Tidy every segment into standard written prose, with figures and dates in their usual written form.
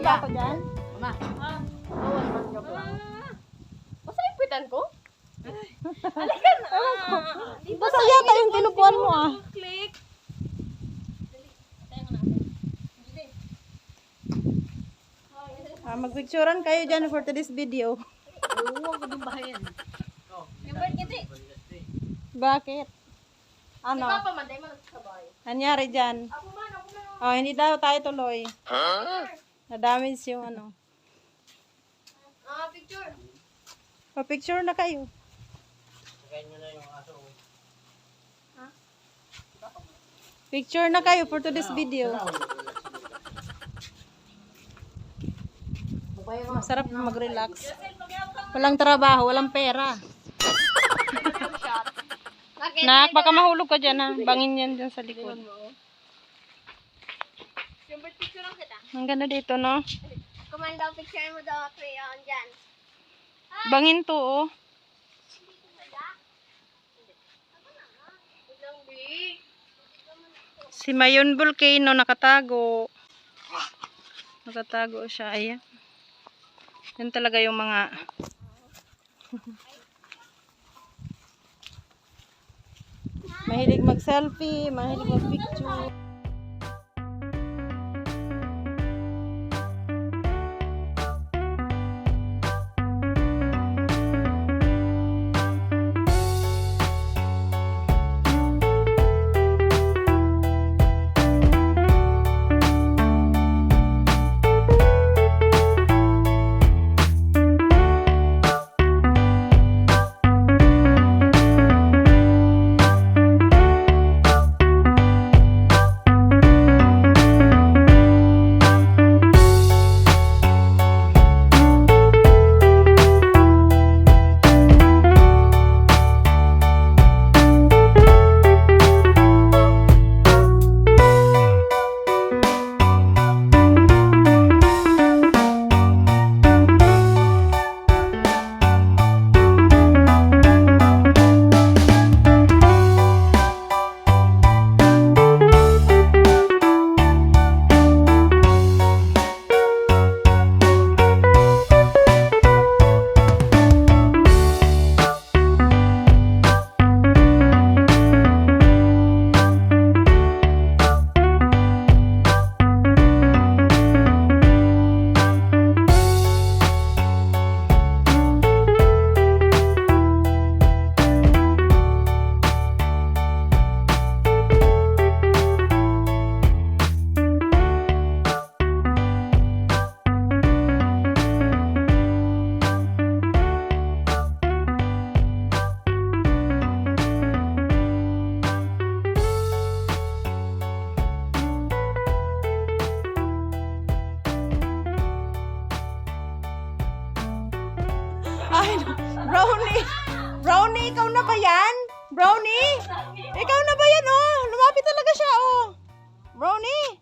ba ako dyan? Mama. Bawal man joke lang. Basta ipitan ko? Halika na. Basta yata yung tinupuan mo ah. Click. Magpicturean kayo dyan for today's video. Oo, ako din bahayan. Yung bird kita eh. Bakit? Ano? Si Papa man, tayo man nagsasabay. Nangyari dyan? Ako man. Oh, hindi daw tayo tuloy. Na-damage yung ano. Picture. Pa-picture na kayo. Picture na kayo for today's video. Masarap mag-relax. Walang trabaho, walang pera. Nak, baka mahulog ka dyan ha. Bangin yan dyan sa likod. Yung bird picture lang kita. Ang ganda dito, no? Kumain daw picture mo daw crayon dyan. Bangin to, oh. Si Mayon Volcano nakatago. Nakatago siya. Ayan. Yan talaga yung mga mahilig mag-selfie, mahilig mag-picture. Ay, Brownie! Brownie, ikaw na ba yan? Brownie! Ikaw na ba yan, oh? Lumapit talaga siya, oh. Brownie!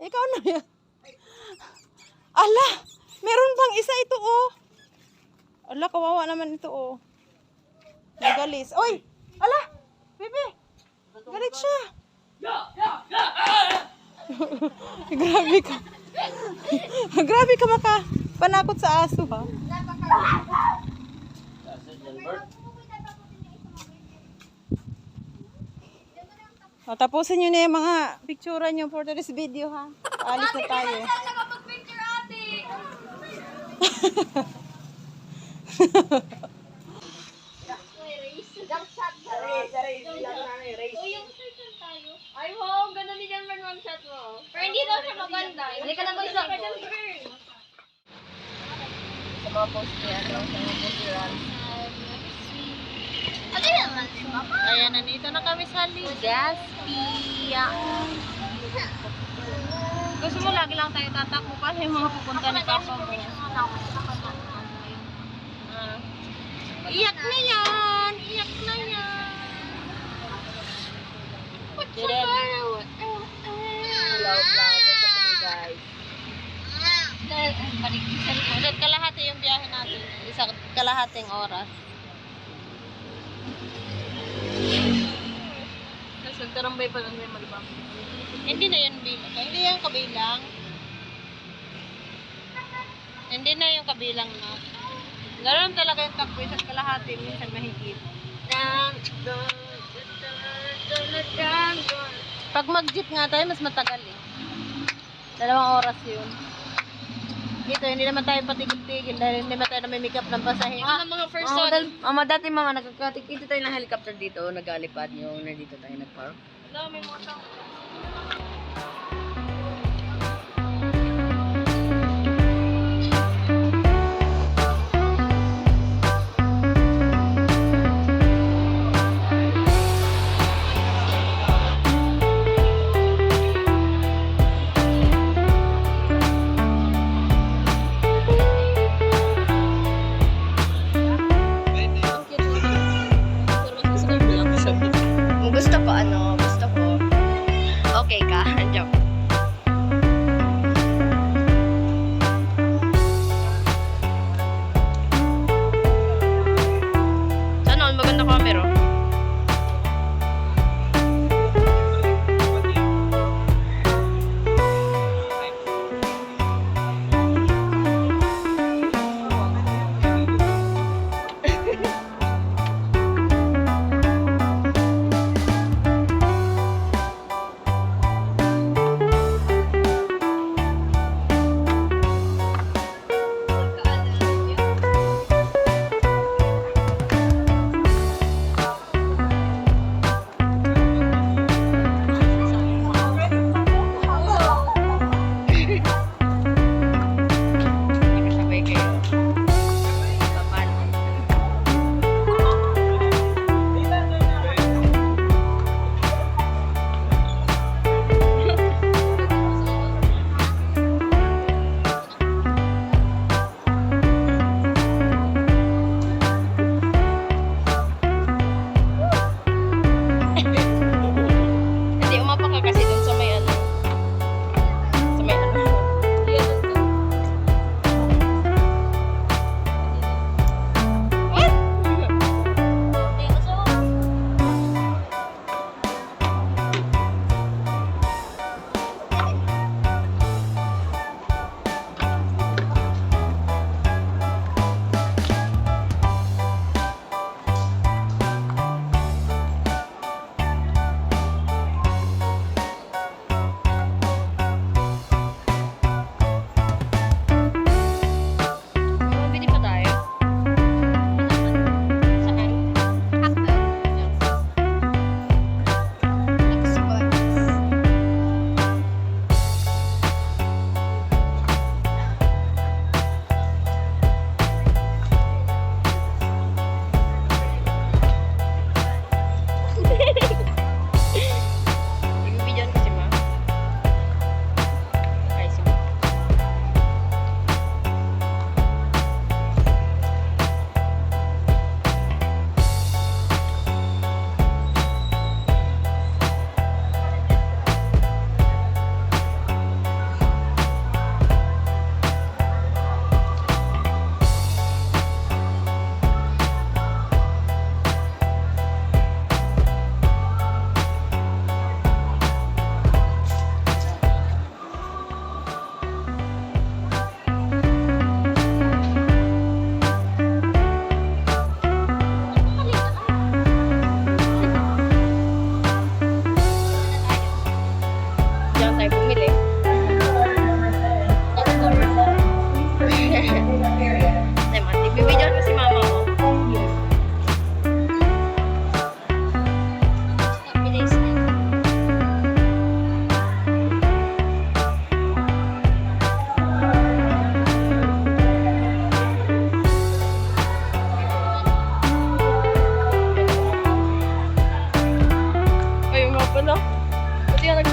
Ikaw na yan. Ala! Meron bang isa ito, oh? Ala, kawawa naman ito, oh. Nagalis. Oy! Ala! Bebe! Galit siya. Grabe ka. Grabe ka makapanakot sa aso, ha? O, tapusin nyo na yung mga picture nyo for today's video, ha? Paalis na tayo. Picture ate! Ay, wow, ganda din yung one shot mo. Pero hindi daw siya maganda. Hindi ka na mag-shot mo. Sa mga post niya, sa mga post niya. Ano naman si Mama? Ayan, nandito na kami sa Legazpi. Gusto mo lagi lang tayo tatakbo pa yung mga pupunta ni Papa mo. Iyak na yan! Iyak na yan! What's the matter? Isang kalahati yung biyahe natin. Isang kalahating oras. Tapos nagtarambay pa lang may malibang. Hindi na yan bilang. Hindi yan kabilang. Hindi na yung kabilang na. Ganoon talaga yung takbo, isa't kalahati, minsan mahigit. Pag mag-jeep nga tayo, mas matagal eh. 2 oras yun. Dito, hindi naman tayo patigil-tigil dahil hindi naman tayo namimikap ng basahin. Ano mga first dati mama, nagkakatikito tayo ng helicopter dito, nag-alipad yung nandito tayo nag-park. Hello, may mga tao. Gusto ko, okay ka? Joke. Sana all maganda camera.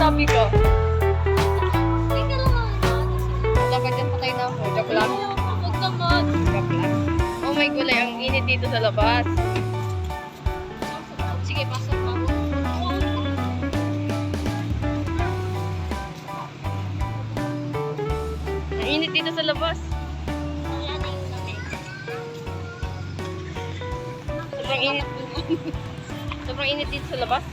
nagsabi ka? Lakad yan, patay na ako. Joke lang. Huwag naman. Joke lang. Oh my gulay, ang init dito sa labas. Sige, pasok pa. Ang init dito sa labas. Sobrang init. Sobrang init dito sa labas.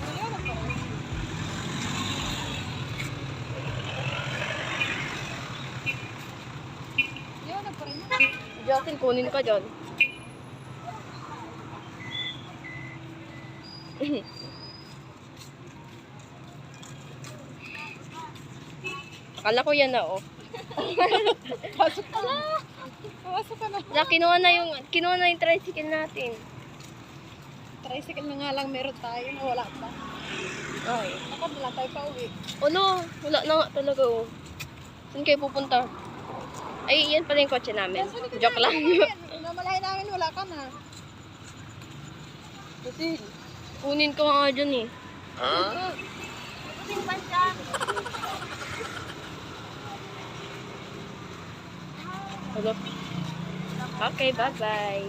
Yan, nagparin na. kunin ka dyan. Akala ko yan na, oh. Pasok ka na. Pasok ka na. Ya, kinuha na yung tricycle natin. Tricycle na nga lang meron tayo na wala pa. Ay. Lakad na lang tayo pa uwi. Ano? Wala na nga talaga, oh. Saan kayo pupunta? Ay, yan pala yung kotse namin. Joke lang. Namalayan namin wala ka na. Kasi, kunin ko nga dyan, eh. Hello? Okay, bye-bye.